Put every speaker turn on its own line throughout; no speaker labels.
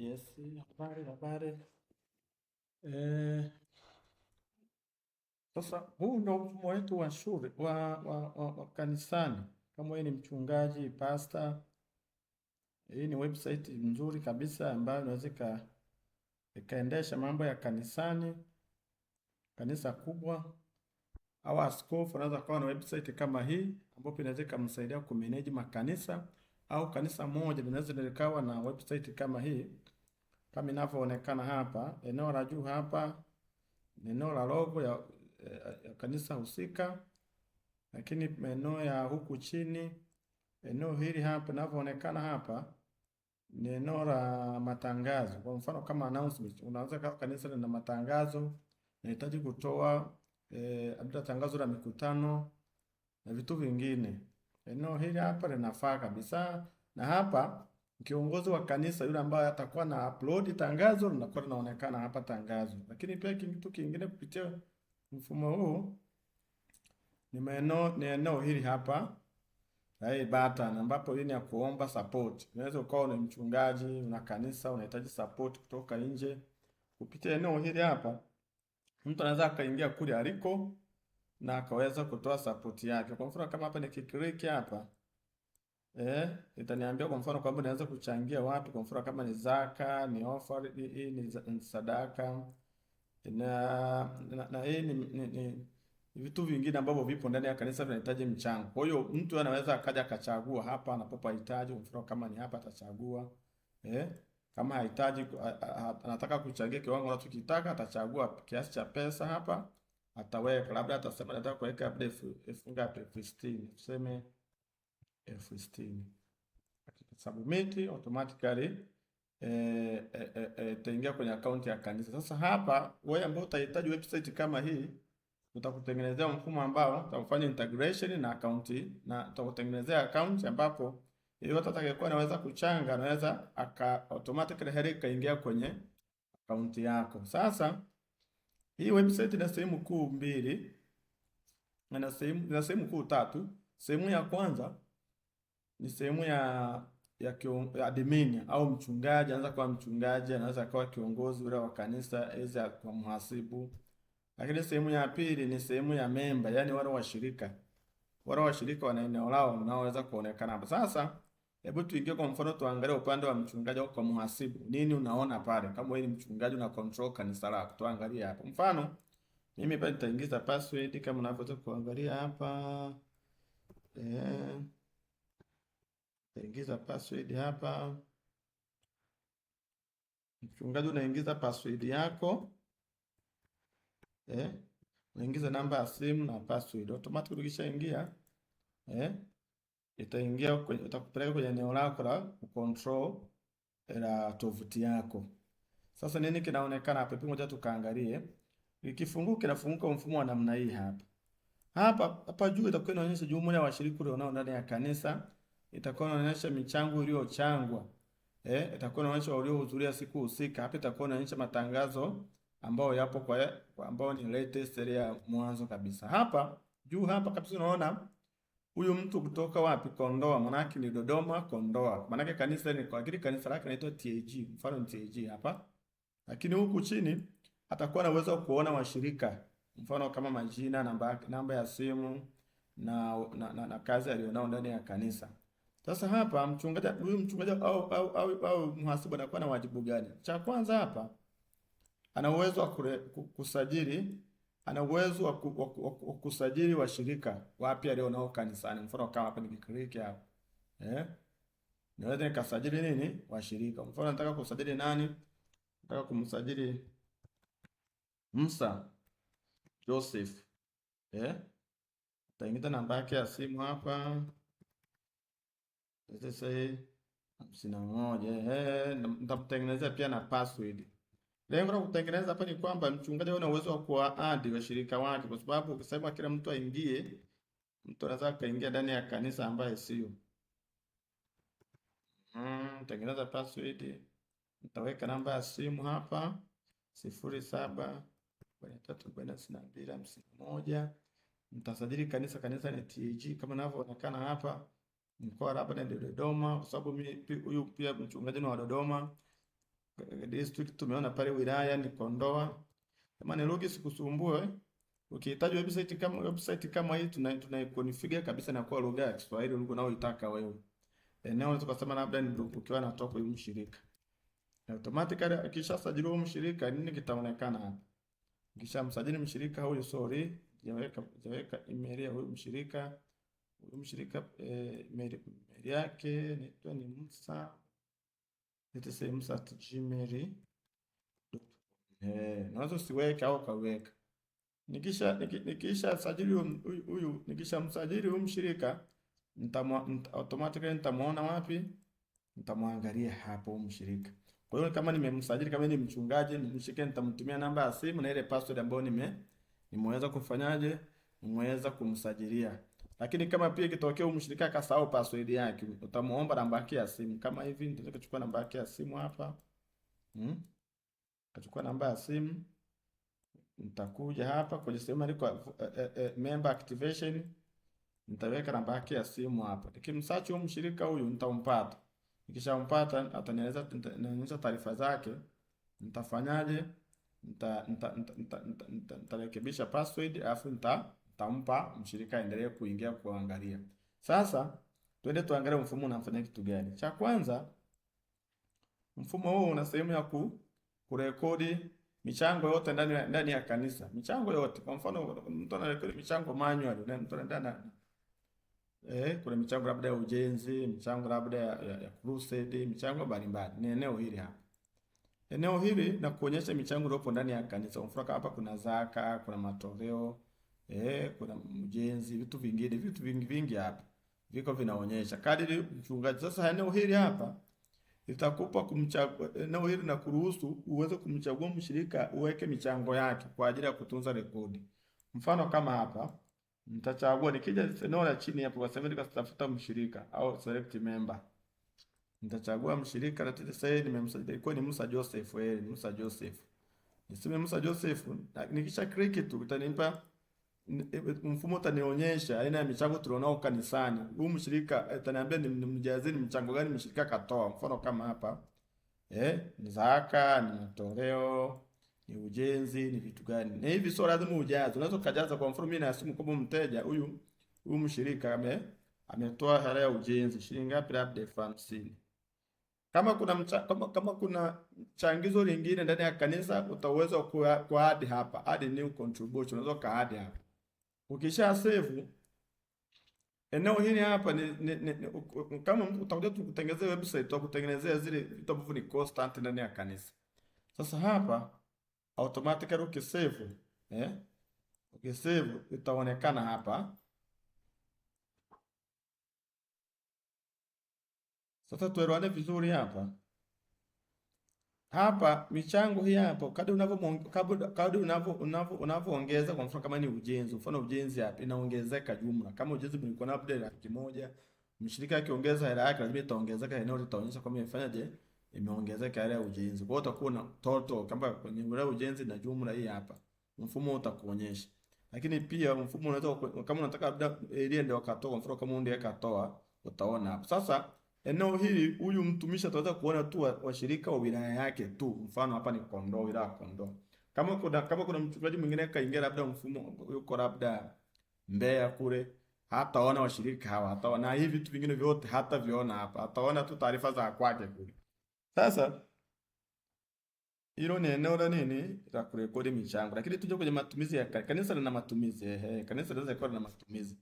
Yes, habari. Eh, Sasa huu ndo mfumo wetu wa shule wa kanisani. Kama wewe ni mchungaji, pastor, hii ni website nzuri kabisa ambayo inaweza ikaendesha mambo ya kanisani, kanisa kubwa au askofu anaweza kuwa na website kama hii ambapo inaweza ikamsaidia kumanage makanisa, au kanisa moja linaweza likawa na website kama hii kama inavyoonekana hapa. Eneo la juu hapa ni eneo la logo ya kanisa husika, lakini maeneo ya huku chini, eneo hili hapa linavyoonekana hapa ni eneo la matangazo. Kwa mfano kama announcement, unaweza kama kanisa lina matangazo, nahitaji kutoa labda tangazo la mikutano na vitu vingine, eneo hili hapa linafaa kabisa. Na hapa kiongozi wa kanisa yule ambaye atakuwa na upload tangazo linakuwa linaonekana hapa tangazo. Lakini pia kitu kingine kupitia mfumo huu ni eneo hili hapa la hii button, ambapo hii ni ya kuomba support. Unaweza ukawa ni mchungaji, una kanisa, unahitaji support kutoka nje. Kupitia eneo hili hapa, mtu anaweza akaingia kule aliko na akaweza kutoa support yake. Kwa mfano kama hapa nikiklik hapa, itaniambia kwa mfano kwamba naweza kuchangia wapi. Kwa mfano kama ni zaka, ni offering, hii ni sadaka na hii ni vitu vingine ambavyo vipo ndani ya kanisa vinahitaji mchango. Kwa hiyo mtu anaweza akaja akachagua hapa anapohitaji. Kwa mfano kama ni hapa atachagua, kama hahitaji anataka kuchangia kiwango anachokitaka, atachagua kiasi cha pesa hapa, ataweka labda, atasema nataka kuweka labda elfu ngapi, 60, tuseme 60. Submit automatically itaingia kwenye akaunti ya kanisa. Sasa hapa wewe ambao utahitaji website kama hii, utakutengenezea mfumo ambao utakufanya integration na akaunti, na utakutengenezea akaunti ambapo yeyote atakayekuwa anaweza kuchanga anaweza automatically heri kaingia kwenye akaunti yako. Sasa hii website ina sehemu kuu mbili na sehemu kuu tatu. Sehemu ya kwanza ni sehemu ya admin au mchungaji. Anaweza kuwa mchungaji, anaweza kuwa kiongozi ule wa kanisa, aidha kwa mhasibu. Lakini sehemu ya pili ni sehemu ya memba, yani wale washirika. Wale washirika wana eneo lao unaoweza kuonekana hapa. Sasa hebu tuingie kwa mfano, tuangalie upande wa mchungaji au kwa mhasibu. Nini unaona pale? Kama wewe ni mchungaji na control kanisa lako, tuangalie hapa. Mfano mimi hapa nitaingiza password kama unavyoweza kuangalia hapa. Ingiza password hapa. Mchungaji unaingiza password yako. Unaingiza namba ya simu na password. Automatically ukishaingia, itaingia kwenye, utakupeleka kwenye eneo lako la control la tovuti yako. Sasa nini kinaonekana hapa? Hebu ngoja tukaangalie. Ikifunguka kinafunguka mfumo wa namna hii hapa. Hapa juu itakuwa inaonyesha jumla ya washiriki walio ndani ya kanisa. Itakuwa inaonyesha michango iliyochangwa. Itakuwa inaonyesha waliohudhuria siku husika. Hapa itakuwa inaonyesha matangazo ambayo yapo kwa ambao ni latest ile ya mwanzo kabisa. Hapa juu hapa kabisa unaona huyu mtu kutoka wapi? Kondoa, manake ni Dodoma Kondoa. Manake kanisa ni kwa ajili, kanisa lake linaitwa TAG. Mfano ni TAG hapa. Lakini huku chini atakuwa na uwezo kuona washirika. Mfano kama majina, namba ya simu na kazi alionao ndani ya kanisa. Sasa hapa huyu mchungaji au mhasibu anakuwa na wajibu gani? Cha kwanza hapa ana uwezo wa kusajili, ana uwezo wa kusajili washirika wapya alionao kanisani. Mfano kama hapa nikiklik hapa, naweza nikasajili nini? Washirika. Mfano nataka kusajili nani? Nataka kumsajili Musa Joseph. Taingiza namba yake ya simu hapa. Sasa 51. Nitamtengenezea pia na password. Lengo la kutengeneza hapa ni kwamba mchungaji ana uwezo wa kuadd washirika wake, kwa sababu ukisema kila mtu aingie, mtu anaweza kaingia ndani ya kanisa ambaye sio. Tengeneza password. Nitaweka namba ya simu hapa 07434251. Mtasajili kanisa ni TAG kama inavyoonekana hapa. Mkoa hapa ni Dodoma, kwa sababu huyu pia mchungaji ni wa Dodoma. district tumeona pale, wilaya ni Kondoa. Kama ni lugha sikusumbue, ukihitaji website kama hii tunaikonfigure kabisa na kwa lugha ya Kiswahili lugha unayoitaka wewe. Eneo unaweza kusema labda ni ukiwa natoka huyu mshirika. Automatically akishasajiliwa mshirika nini kitaonekana hapa? Nikishamsajili mshirika huyu, sorry, jaweka email ya huyu mshirika. Huyu mshirika email yake ni Musa. Let's say musa@gmail.com. Naweza siweke au kaweka. Nikisha sajili huyu, nikishamsajili huyu mshirika, automatically nitamuona wapi? Nitamwangalia hapo mshirika. Kwa hiyo kama nimemsajili, kama ni mchungaji mshirika, nitamtumia namba ya simu na ile password ambayo nimeweza kufanyaje, nimeweza kumsajilia. Lakini kama pia kitokea mshirika akasahau password yake, utamuomba namba yake ya simu. Kama hivi nitaweza kuchukua namba yake ya simu hapa. Kachukua namba ya simu. Nitakuja hapa kwenye sehemu iko member activation. Nitaweka namba yake ya simu hapa. Nikimsearch huyu mshirika huyu nitampata. Nikishampata atanionyesha taarifa zake. Nitafanyaje? Nitarekebisha password alafu nitampa mshirika aendelee kuingia kuangalia. Sasa twende tuangalie mfumo unafanya kitu gani. Cha kwanza, mfumo huu una sehemu ya kurekodi michango yote ndani ya kanisa. Michango yote. Kwa mfano mtu anarekodi michango manual, mtu anaenda kuna michango labda ya ujenzi, michango labda ya crusade, michango mbalimbali. Ni eneo hili hapa. Eneo hili na kuonyesha michango iliyopo ndani ya kanisa. Kwa mfano hapa kuna zaka, kuna matoleo, kuna ujenzi, vitu vingi hapa. Viko vinaonyesha kadiri mchungaji. Sasa eneo hili hapa itakupa eneo hili na kuruhusu uweze kumchagua mshirika uweke michango yake kwa ajili ya kutunza rekodi. Mfano kama hapa nitachagua, nikija eneo la chini hapo, kwa sababu nikatafuta mshirika au select member, nitachagua mshirika na sasa nimemsajili kwa ni Musa Joseph. Musa Joseph, niseme Musa Joseph. Nikisha click tu utanipa mfumo, utanionyesha aina ya michango tulionao kanisani. Huyu mshirika ataniambia nimjazeni mchango gani mshirika katoa. Mfano kama hapa ni zaka, ni matoleo, ni ujenzi, ni vitu gani. Na hivi sio lazima ujaze. Unaweza kujaza. Kwa mfano mimi naasimu kama mteja huyu mshirika ametoa hela ya ujenzi shilingi ngapi? Labda 50,000. Kama kuna changizo lingine ndani ya kanisa, utaweza ku add hapa, add new contribution. Unaweza ka add hapa. Ukisha save eneo hili hapa kama utakuja kutengenezea website au kutengenezea zile vitu ambavyo ni constant ndani ya kanisa. Sasa hapa automatically ukisave itaonekana hapa. Sasa tuelewane vizuri hapa. Hapa michango hii hapa kadri unavyoongeza, kwa mfano kama ni ujenzi, mfano ujenzi hapa inaongezeka jumla. Kama ujenzi mlikuwa na labda 100,000, mshirika akiongeza hela yake lazima itaongezeka, eneo litaonyesha kama imefanyaje, imeongezeka hela ya ujenzi. Kwa hiyo utakuwa na total kama kwenye ile ujenzi na jumla hii hapa. Mfumo utakuonyesha. Lakini pia mfumo unaweza kama unataka labda ile ndio wakatoa, mfano kama ndiye akatoa, utaona hapa. Sasa eneo hili huyu mtumishi ataweza kuona tu washirika wa wilaya yake tu. Mfano hapa ni Kondoa, wilaya Kondoa. Kama kuna mchungaji mwingine kaingia labda mfumo yuko labda Mbeya kule, hataona washirika hawa, hataona. Na hivi vitu vingine vyote hataviona hapa. Ataona tu taarifa za kwake kule. Sasa hilo ni eneo la nini? La kurekodi michango. Lakini tuje kwenye matumizi ya kanisa. Lina matumizi. Kanisa linaweza kuwa na matumizi.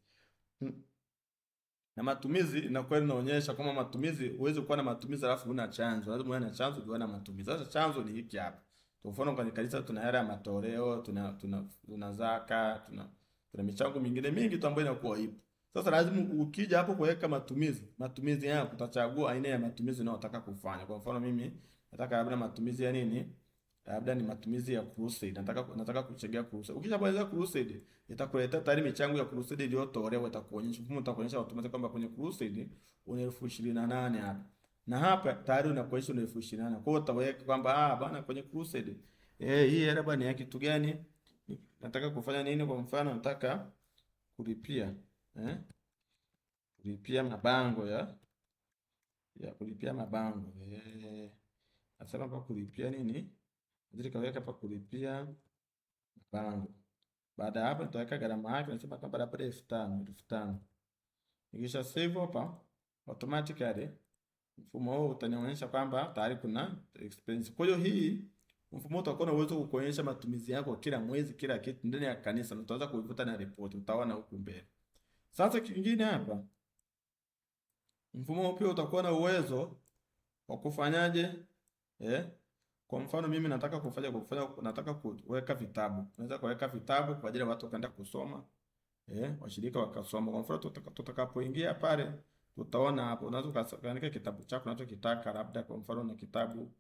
Na matumizi inakuwa inaonyesha kama matumizi, uweze kuwa na matumizi alafu una chanzo. Lazima uwe na chanzo ndio una matumizi. Sasa chanzo ni hiki hapa. Kwa mfano kwenye kanisa tuna hela ya matoleo, tuna zaka, tuna michango mingine mingi tu ambayo inakuwa ipo. Sasa lazima ukija hapo kuweka matumizi yako utachagua aina ya matumizi unayotaka kufanya. Kwa mfano mimi nataka labda matumizi ya nini? Labda ni matumizi ya crusade. Nataka kuchangia crusade. Ukishabonyeza crusade, itakuletea tayari michango ya crusade iliyotolewa, itakuonyesha mfumo, utakuonyesha automatically kwamba kwenye crusade una 28,000 hapa. Na hapa tayari unakuonyesha una 28,000. Kwa hiyo utaweka kwamba bwana kwenye crusade hii hela bwana ya kitu gani? Nataka kufanya nini? Kwa mfano nataka kulipia kulipia mabango kulipia mabango Nasema hapa kulipia nini? Ndio kaweka hapa kulipia mpango. Baada ya hapo nitaweka gharama yake, nasema kama labda 5,000. Nikisha save hapa, automatically mfumo huu utanionyesha kwamba tayari kuna expense. Kwa hiyo hii mfumo utakuwa na uwezo kukuonyesha matumizi yako kila mwezi, kila kitu ndani ya kanisa, na utaweza kuivuta na report, utaona huku mbele. Sasa kingine hapa, mfumo huu pia utakuwa na uwezo wa kufanyaje? Kwa mfano mimi nataka nataka kuweka vitabu. Naweza kuweka vitabu kwa ajili ya watu kwenda kusoma. Washirika wakasoma. Kwa mfano tutakapoingia pale, tutaona hapo unaweza kuandika kitabu chako unachokitaka, labda kwa mfano na kitabu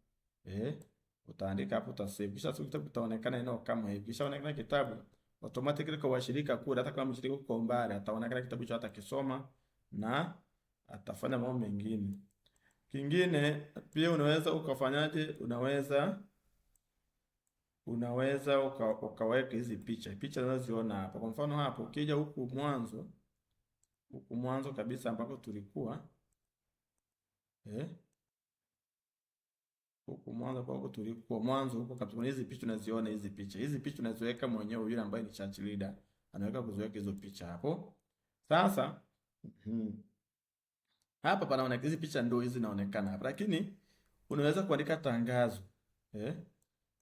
utaandika hapo, utasave. Kisha kitabu kitaonekana eneo kama hivi. Kisha onekana kitabu automatically kwa washirika kule, hata kama mshirika uko mbali ataonekana kitabu hicho, atakisoma na atafanya mambo mengine. Kingine pia unaweza ukafanyaje? Unaweza ukaweka hizi picha unazoziona hapa. Kwa mfano hapo ukija huku mwanzo kabisa ambako tulikuwa huku mwanzo huko kabisa, hizi picha unaziona, hizi picha unaziweka mwenyewe, yule ambaye ni church leader anaweka kuziweka hizo picha hapo. Sasa hapa panaonekana hizi picha ndio hizi zinaonekana hapa, lakini unaweza kuandika tangazo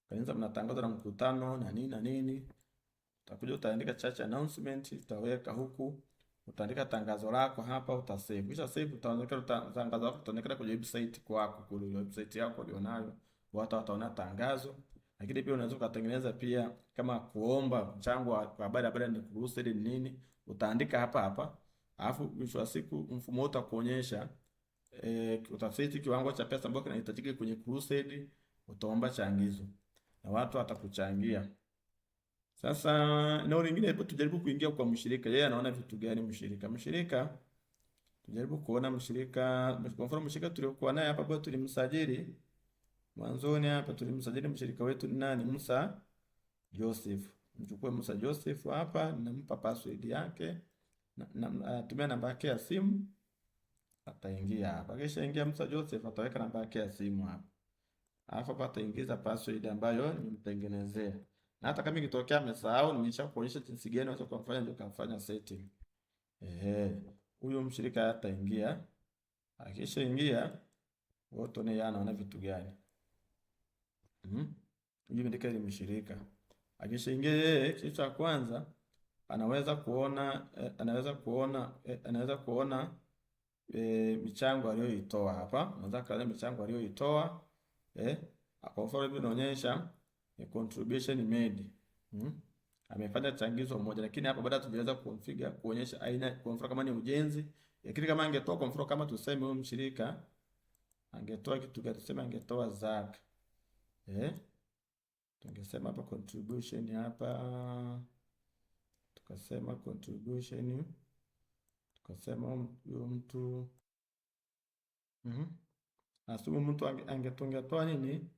kanisa mnatangaza na mkutano na nini na nini, utakuja utaandika church announcement, utaweka huku, utaandika tangazo lako hapa, utasave. Kisha save, utaonekana tangazo lako utaonekana kwenye website kwako, kule website yako ulionayo, watu wataona tangazo. Lakini pia unaweza kutengeneza pia kama kuomba mchango wa habari ni crusade nini, utaandika hapa hapa. Alafu mwisho wa siku mfumo utakuonyesha utaseti kiwango cha pesa ambacho kinahitajika kwenye crusade, utaomba changizo na watu watakuchangia. Sasa eneo lingine hapo, tujaribu kuingia kwa mshirika. Yeye anaona vitu gani mshirika? Tujaribu kuona mshirika. Kwa mfano mshirika tuliokuwa naye hapa bado tulimsajili mwanzoni hapa, tulimsajili mshirika wetu ni nani? Musa Joseph. Mchukue Musa Joseph hapa, nampa password yake na tumia namba yake ya simu, ataingia hapa. Kisha ingia Musa Joseph, ataweka namba yake ya simu hapa. Alafu hapa ataingiza password ambayo nimemtengenezea. Na hata kama ikitokea amesahau, nimeshakuonyesha jinsi gani unaweza kumfanya ndio kafanya setting. Huyo mshirika ataingia. Akisha ingia, wote ni anaona vitu gani? Hivi ndika ni mshirika. Akisha ingia yeye, kitu cha kwanza anaweza kuona michango aliyoitoa hapa. Unaweza kuona michango aliyoitoa. Kwa mfano hivi inaonyesha contribution made. Amefanya changizo moja, lakini hapa baada tujaweza configure kuonyesha aina, kwa mfano kama ni ujenzi, lakini kama angetoa kwa mfano kama tuseme huyo mshirika angetoa kitu gani? Tuseme angetoa zaka. Tungesema hapa contribution hapa. Tukasema contribution. Tukasema huyo mtu asumu mtu angetoa nini?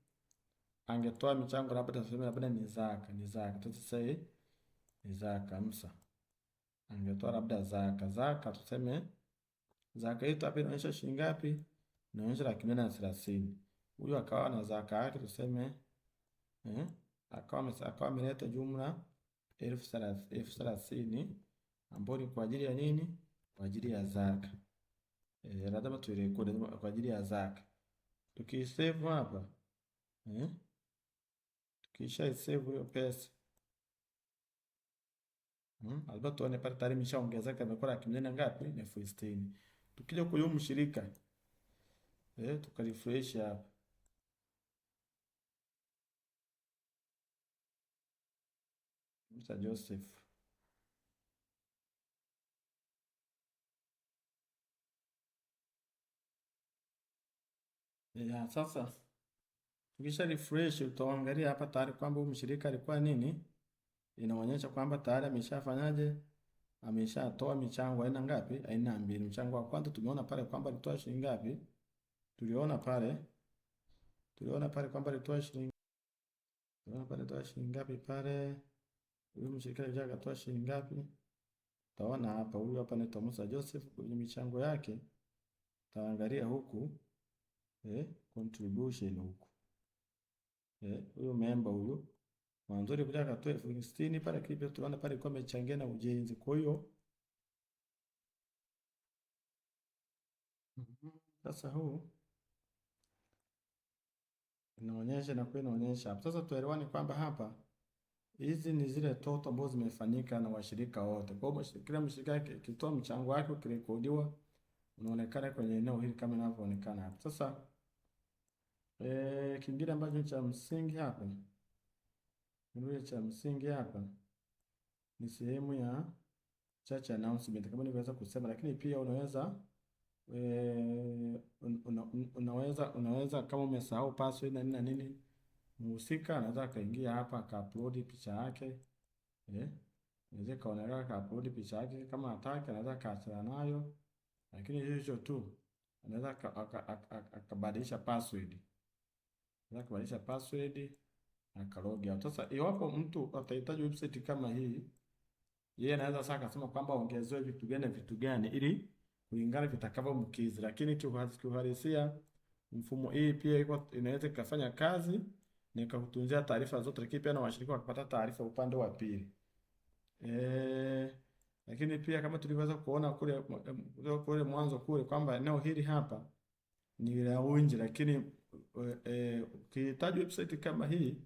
Angetoa michango labda tuseme labda ni zaka. Tuseme ni zaka Musa. Angetoa labda zaka tuseme zaka hiyo hapa inaonyesha shilingi ngapi? Inaonyesha 130,000. Huyo akawa na zaka yake tuseme akawa ameleta jumla 30,000 ambayo ni kwa ajili ya nini? Kwa ajili ya zaka. Lazima tuirekodi kwa ajili ya zaka. Tukisave hapa tukisha save hiyo pesa alba tuone pale tayari imeshaongezeka, imekuwa 1,000 ngapi? 60,000. Tukija kwa huyo mshirika tukarefresh hapa Musa Joseph sasa ukisha refresh utaangalia hapa tayari kwamba huyu mshirika alikuwa nini, inaonyesha kwamba tayari ameshafanyaje, ameshatoa michango aina ngapi? Aina mbili. Mchango wa kwanza tumeona pale kwamba alitoa shilingi ngapi? Tuliona pale kwamba alitoa shilingi ngapi pale? Huyu mshirika akatoa shilingi ngapi? Taona hapa, huyu hapa ni Musa Joseph kwenye michango yake. Taangalia huku contribution huku. huyu memba huyu mwanzoni kuja akatoa elfu 60 pale, lakini pia tunaona pale kwa amechangia na ujenzi. Kwa hiyo sasa huu inaonyesha na kwa inaonyesha hapa. Sasa tuelewane kwamba hapa hizi ni zile toto ambazo zimefanyika na washirika wote. Kwa hiyo kila mshirika akitoa mchango wake ukirekodiwa unaonekana kwenye eneo hili kama inavyoonekana hapa. Sasa kingine ambacho cha msingi hapa, cha msingi hapa ni sehemu ya church announcement kama nilivyoweza kusema, lakini pia unaweza unaweza kama umesahau password na nini na nini, mhusika anaweza akaingia hapa akaupload picha yake inaweza kaonekana akaupload picha yake, kama hataki anaweza kaachana nayo, lakini hicho tu anaweza akabadilisha password, anaweza kubadilisha password akalog out. Sasa iwapo mtu atahitaji website kama hii, yeye anaweza sasa akasema kwamba ongezewe vitu gani ili kulingana vitakavyomkizi, lakini kiuhalisia mfumo hii pia inaweza ikafanya kazi na ikakutunzia taarifa zote, lakini pia na washirika wakapata taarifa upande wa pili. Lakini pia kama tulivyoweza kuona kule mwanzo kule kwamba eneo hili hapa ni la Uwinji, lakini ukihitaji website kama hii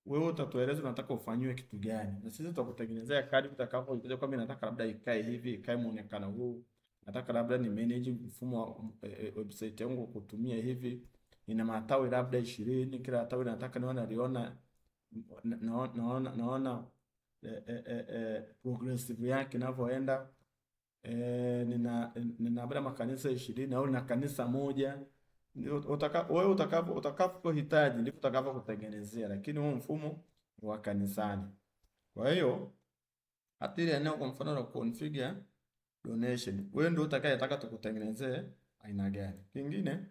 wewe utatueleza unataka ufanyiwe kitu gani, na sisi tutakutengenezea kadi utakapokuja. Kwa mimi nataka labda ikae hivi, ikae muonekano huu, nataka labda ni manage mfumo wa website yangu kutumia hivi, ina matawi labda 20, kila tawi nataka naona progressive yake inavyoenda. Nina labda makanisa 20 au na kanisa moja. Wewe utakapohitaji ndivyo utakavyokutengenezea, lakini huo mfumo wa kanisani. Kwa hiyo hata ile eneo kwa mfano la configure donation, wewe ndio utakayetaka tukutengenezee aina gani. Kingine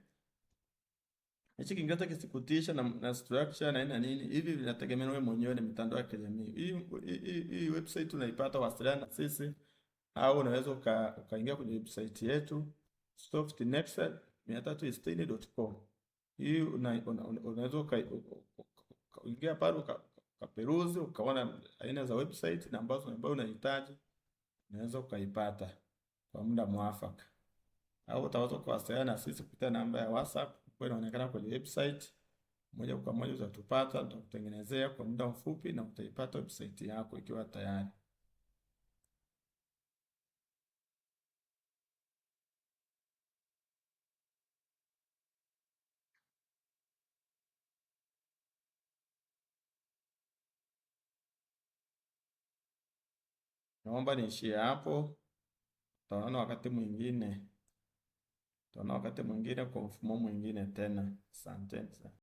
hichi Kiingereza kisikutisha na structure na nini hivi, vinategemea wewe mwenyewe na mitandao ya kijamii. Hii website unaipata, wasiliana na sisi au unaweza ukaingia kwenye website yetu softnext360.com. Hii unaweza ukaingia pale ukaperuzi ukaona aina za website na ambazo unahitaji, unaweza ukaipata kwa muda mwafaka, au utaweza kuwasiliana na sisi kupitia namba ya WhatsApp ambayo inaonekana kwenye website. Moja kwa moja utatupata, tutakutengenezea kwa muda mfupi na utaipata website yako ikiwa tayari. Naomba niishie hapo. Tutaona wakati mwingine kwa mfumo mwingine tena. Asante sana.